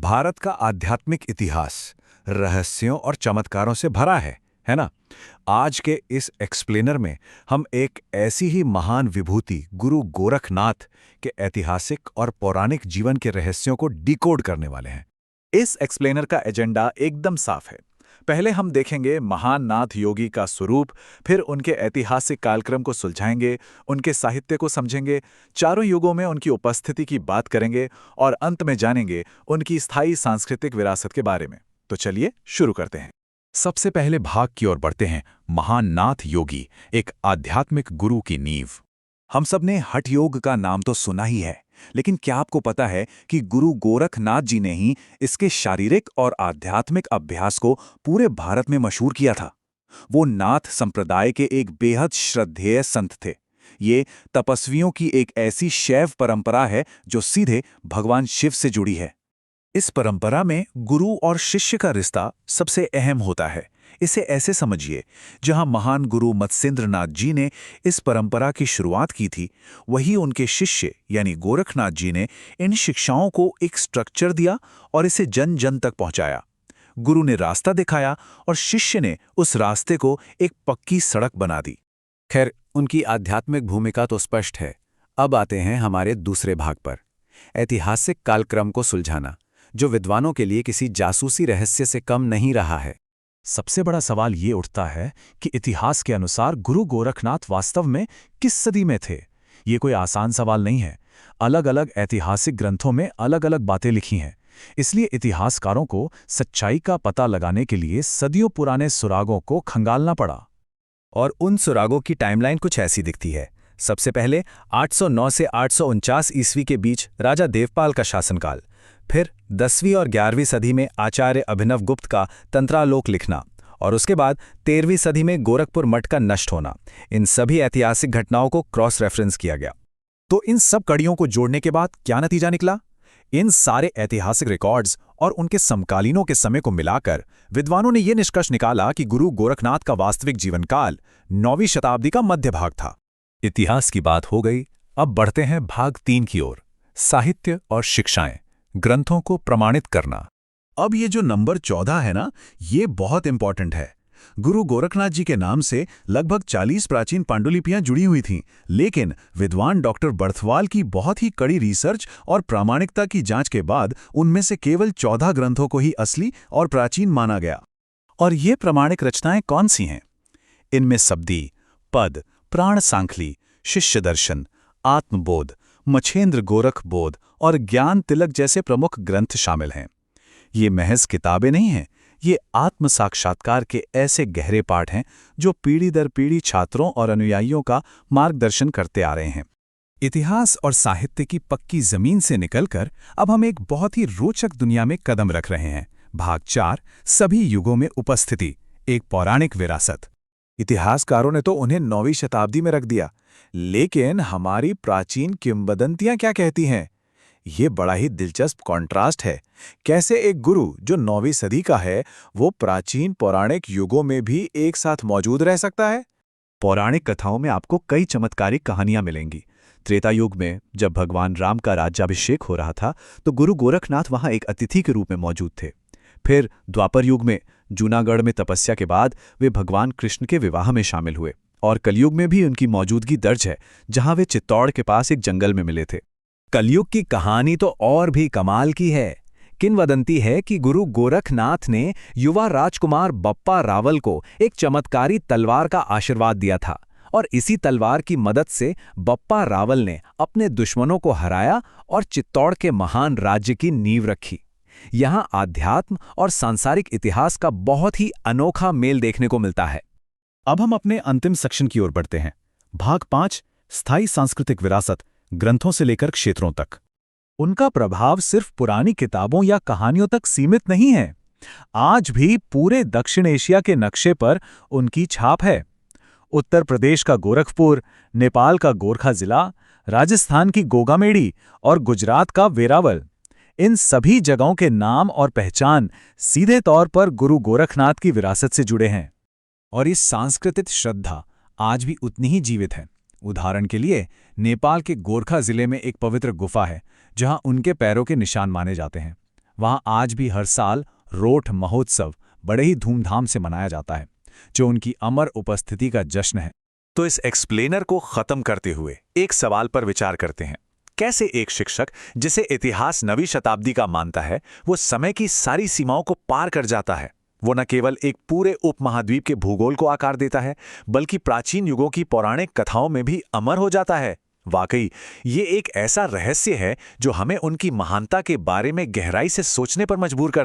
भारत का आध्यात्मिक इतिहास रहस्यों और चमत्कारों से भरा है ना? आज के इस एक्सप्लेनर में हम एक ऐसी ही महान विभूति गुरु गोरखनाथ के ऐतिहासिक और पौराणिक जीवन के रहस्यों को डिकोड करने वाले हैं। इस एक्सप्लेनर का एजेंडा एकदम साफ है। पहले हम देखेंगे महान नाथ योगी का स्वरूप, फिर उनके ऐतिहासिक कालक्रम को सुलझाएंगे, उनके साहित्य को समझेंगे, चारों युगों में उनकी उपस्थिति की बात करेंगे और अंत में जानेंगे उनकी स्थायी सांस्कृतिक विरासत के बारे में। तो चलिए शुरू करते हैं। सबसे पहले भाग की ओर बढ़ते हैं। महान नाथ योगी, एक आध्यात्मिक गुरु की नींव। हम सब ने हठ योग का नाम तो सुना ही है, लेकिन क्या आपको पता है कि गुरु गोरखनाथ जी ने ही इसके शारीरिक और आध्यात्मिक अभ्यास को पूरे भारत में मशहूर किया था? वो नाथ संप्रदाय के एक बेहद श्रद्धेय संत थे। ये तपस्वियों की एक ऐसी शैव परंपरा है जो सीधे भगवान शिव से जुड़ी है। इस परंपरा में गुरु और शिष्य का रिश्ता सबसे अहम होता है। इसे ऐसे समझिए, जहां महान गुरु मत्स्येंद्रनाथ जी ने इस परंपरा की शुरुआत की थी, वही उनके शिष्य यानी गोरखनाथ जी ने इन शिक्षाओं को एक स्ट्रक्चर दिया और इसे जन जन तक पहुंचाया। गुरु ने रास्ता दिखाया और शिष्य ने उस रास्ते को एक पक्की सड़क बना दी। खैर, उनकी आध्यात्मिक भूमिका तो स्पष्ट है। अब आते हैं हमारे दूसरे भाग पर, ऐतिहासिक कालक्रम को सुलझाना, जो विद्वानों के लिए किसी जासूसी रहस्य से कम नहीं रहा है। सबसे बड़ा सवाल ये उठता है कि इतिहास के अनुसार गुरु गोरखनाथ वास्तव में किस सदी में थे? ये कोई आसान सवाल नहीं है। अलग अलग ऐतिहासिक ग्रंथों में अलग अलग बातें लिखी हैं। इसलिए इतिहासकारों को सच्चाई का पता लगाने के लिए सदियों पुराने सुरागों को खंगालना पड़ा। और उन सुरागों की टाइमलाइन कुछ ऐसी दिखती है। सबसे पहले 809 से 849 ईस्वी के बीच राजा देवपाल का शासनकाल, फिर 10वीं और 11वीं सदी में आचार्य अभिनव गुप्त का तंत्रालोक लिखना, और उसके बाद 13वीं सदी में गोरखपुर मठ का नष्ट होना। इन सभी ऐतिहासिक घटनाओं को क्रॉस रेफरेंस किया गया। तो इन सब कड़ियों को जोड़ने के बाद क्या नतीजा निकला? इन सारे ऐतिहासिक रिकॉर्ड्स और उनके समकालीनों के समय को मिलाकर विद्वानों ने यह निष्कर्ष निकाला कि गुरु गोरखनाथ का वास्तविक जीवनकाल 9वीं शताब्दी का मध्य भाग था। इतिहास की बात हो गई, अब बढ़ते हैं भाग 3 की ओर, साहित्य और शिक्षाएं, ग्रंथों को प्रमाणित करना। अब ये जो नंबर 14 है ना, ये बहुत इंपॉर्टेंट है। गुरु गोरखनाथ जी के नाम से लगभग 40 प्राचीन पांडुलिपियां जुड़ी हुई थीं, लेकिन विद्वान डॉक्टर बर्थवाल की बहुत ही कड़ी रिसर्च और प्रामाणिकता की जांच के बाद उनमें से केवल 14 ग्रंथों को ही असली और प्राचीन माना गया। और ये प्रामाणिक रचनाएं कौन सी हैं? इनमें सब्दी, पद, प्राण सांखली, शिष्य दर्शन, आत्मबोध, मछेंद्र गोरख बोध और ज्ञान तिलक जैसे प्रमुख ग्रंथ शामिल हैं। ये महज किताबें नहीं हैं, ये आत्म साक्षात्कार के ऐसे गहरे पाठ हैं जो पीढ़ी दर पीढ़ी छात्रों और अनुयायियों का मार्गदर्शन करते आ रहे हैं। इतिहास और साहित्य की पक्की जमीन से निकलकर अब हम एक बहुत ही रोचक दुनिया में कदम रख रहे हैं। भाग 4, सभी युगों में उपस्थिति, एक पौराणिक विरासत। इतिहासकारों ने तो उन्हें 9वीं शताब्दी में रख दिया, लेकिन हमारी प्राचीन किंवदंतियां क्या कहती हैं? ये बड़ा ही दिलचस्प कॉन्ट्रास्ट है। कैसे एक गुरु जो 9वीं सदी का है, वो प्राचीन पौराणिक युगों में भी एक साथ मौजूद रह सकता है? पौराणिक कथाओं में आपको कई चमत्कारिक कहानियां मिलेंगी। त्रेता युग में जब भगवान राम का राज्याभिषेक हो रहा था, तो गुरु गोरखनाथ वहां एक अतिथि के रूप में मौजूद थे। फिर द्वापर युग में जूनागढ़ में तपस्या के बाद वे भगवान कृष्ण के विवाह में शामिल हुए, और कलयुग में भी उनकी मौजूदगी दर्ज है, जहां वे चित्तौड़ के पास एक जंगल में मिले थे। कलयुग की कहानी तो और भी कमाल की है। किंवदंती है कि गुरु गोरखनाथ ने युवा राजकुमार बप्पा रावल को एक चमत्कारी तलवार का आशीर्वाद दिया था, और इसी तलवार की मदद से बप्पा रावल ने अपने दुश्मनों को हराया और चित्तौड़ के महान राज्य की नींव रखी। यहां आध्यात्म और सांसारिक इतिहास का बहुत ही अनोखा मेल देखने को मिलता है। अब हम अपने अंतिम सेक्शन की ओर बढ़ते हैं। भाग 5, स्थायी सांस्कृतिक विरासत, ग्रंथों से लेकर क्षेत्रों तक। उनका प्रभाव सिर्फ पुरानी किताबों या कहानियों तक सीमित नहीं है। आज भी पूरे दक्षिण एशिया के नक्शे पर उनकी छाप है। उत्तर प्रदेश का गोरखपुर, नेपाल का गोरखा जिला, राजस्थान की गोगामेड़ी और गुजरात का वेरावल, इन सभी जगहों के नाम और पहचान सीधे तौर पर गुरु गोरखनाथ की विरासत से जुड़े हैं। और इस सांस्कृतिक श्रद्धा आज भी उतनी ही जीवित है। उदाहरण के लिए नेपाल के गोरखा जिले में एक पवित्र गुफा है, जहां उनके पैरों के निशान माने जाते हैं। वहाँ आज भी हर साल रोठ महोत्सव बड़े ही धूमधाम से मनाया जाता है, जो उनकी अमर उपस्थिति का जश्न है। तो इस एक्सप्लेनर को खत्म करते हुए एक सवाल पर विचार करते हैं। कैसे एक शिक्षक जिसे इतिहास 9वीं शताब्दी का मानता है, वो समय की सारी सीमाओं को पार कर जाता है। वो न केवल एक पूरे उपमहाद्वीप के भूगोल को आकार देता है, बल्कि प्राचीन युगों की पौराणिक कथाओं में भी अमर हो जाता है। वाकई ये एक ऐसा रहस्य है जो हमें उनकी महानता के बारे में गहराई से सोचने पर मजबूर कर देता है।